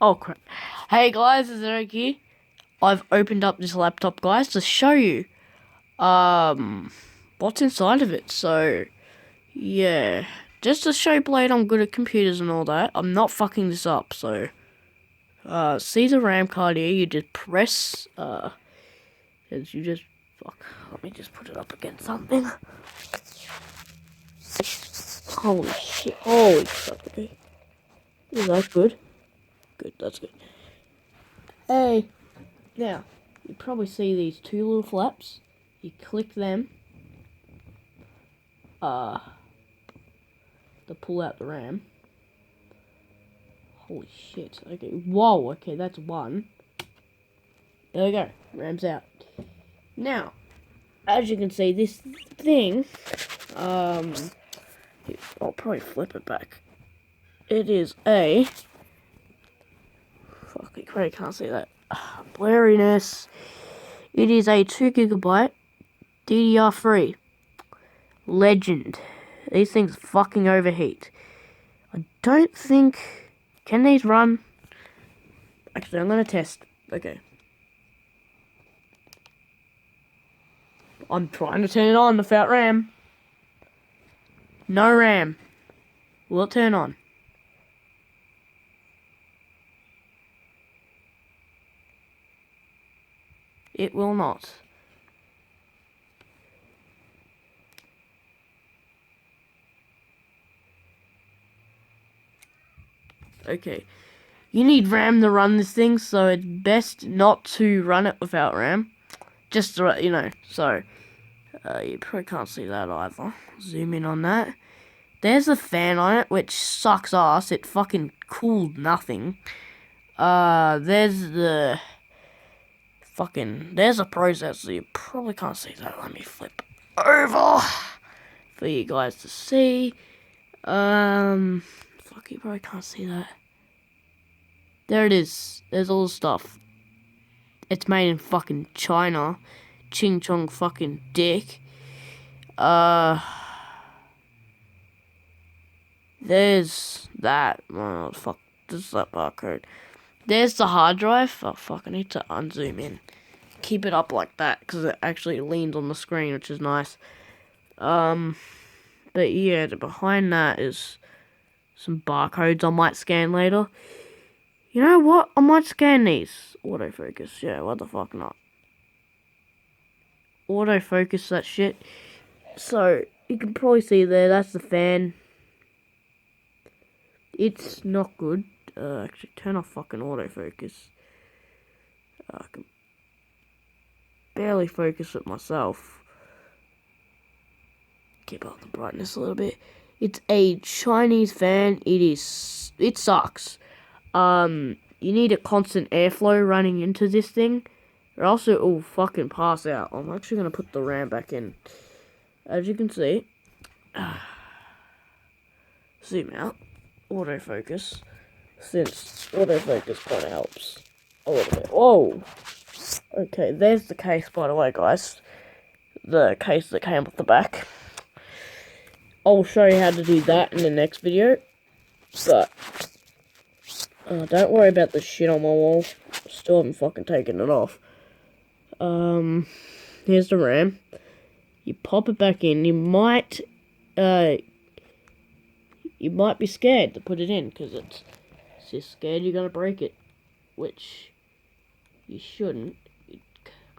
Oh crap. Hey guys, it's Eric here. I've opened up this laptop, guys, to show you what's inside of it. So yeah. Just to show Blade I'm good at computers and all that. I'm not fucking this up, so see the RAM card here, you just press let me just put it up against something. Holy shit, holy fuck. Okay. Is that good? Good, that's good. Hey, now, you probably see these two little flaps. You click them to pull out the RAM. Holy shit. Okay, whoa, okay, that's one. There we go, RAM's out. Now, as you can see, this thing, I'll probably flip it back. It is a, fuck, I really can't see that. Blurriness. It is a 2GB DDR3. Legend. These things fucking overheat. I don't think... Can these run? Actually, I'm gonna test. Okay. I'm trying to turn it on without RAM. No RAM. Will it turn on? It will not. Okay. You need RAM to run this thing, so it's best not to run it without RAM. Just to, you know, so... you probably can't see that either. Zoom in on that. There's a fan on it, which sucks ass. It fucking cooled nothing. There's the... There's a processor. You probably can't see that. Let me flip over for you guys to see. Fuck, you probably can't see that. There it is. There's all the stuff. It's made in fucking China. Ching chong fucking dick. There's that. Oh, fuck. This is that barcode. There's the hard drive. Oh, fuck. I need to unzoom in. Keep it up like that, because it actually leans on the screen, which is nice. But yeah, behind that is some barcodes I might scan later. You know what? I might scan these. Autofocus. Yeah, what the fuck not? Autofocus that shit. So, you can probably see there, that's the fan. It's not good. Actually, turn off fucking autofocus. I can barely focus it myself. Keep up the brightness a little bit. It's a Chinese fan. It sucks. You need a constant airflow running into this thing, or else it will fucking pass out. I'm actually going to put the RAM back in. As you can see, zoom out, autofocus, since autofocus kind of helps a little bit. Whoa! Okay, there's the case, by the way, guys. The case that came off the back. I'll show you how to do that in the next video. But, don't worry about the shit on my wall. Still haven't fucking taken it off. Here's the RAM. You pop it back in. You might be scared to put it in, because it's just scared you're gonna break it. Which, you shouldn't.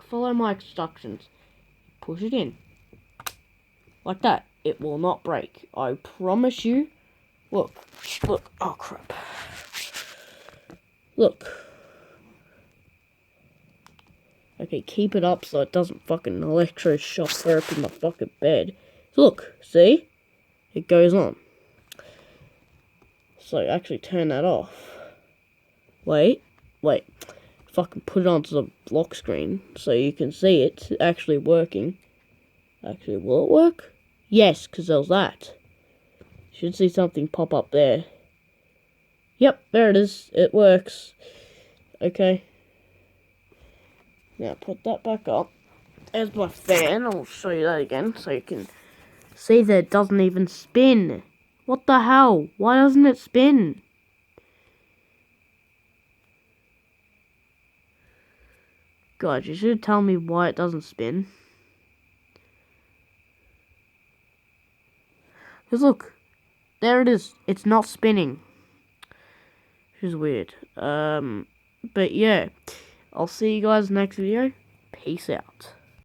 Follow my instructions. Push it in. Like that. It will not break. I promise you. Look. Look. Oh, crap. Look. Okay, keep it up so it doesn't fucking electroshock therapy my fucking bed. Look. See? It goes on. So, actually turn that off. Wait. Fucking put it onto the lock screen so you can see it's actually working. Actually, will it work? Yes, because there's that. Should see something pop up there. Yep, there it is. It works. Okay. Now put that back up. There's my fan. I'll show you that again so you can see that it doesn't even spin. What the hell? Why doesn't it spin? Guys, you should tell me why it doesn't spin. Because look, there it is. It's not spinning. Which is weird. But yeah, I'll see you guys next video. Peace out.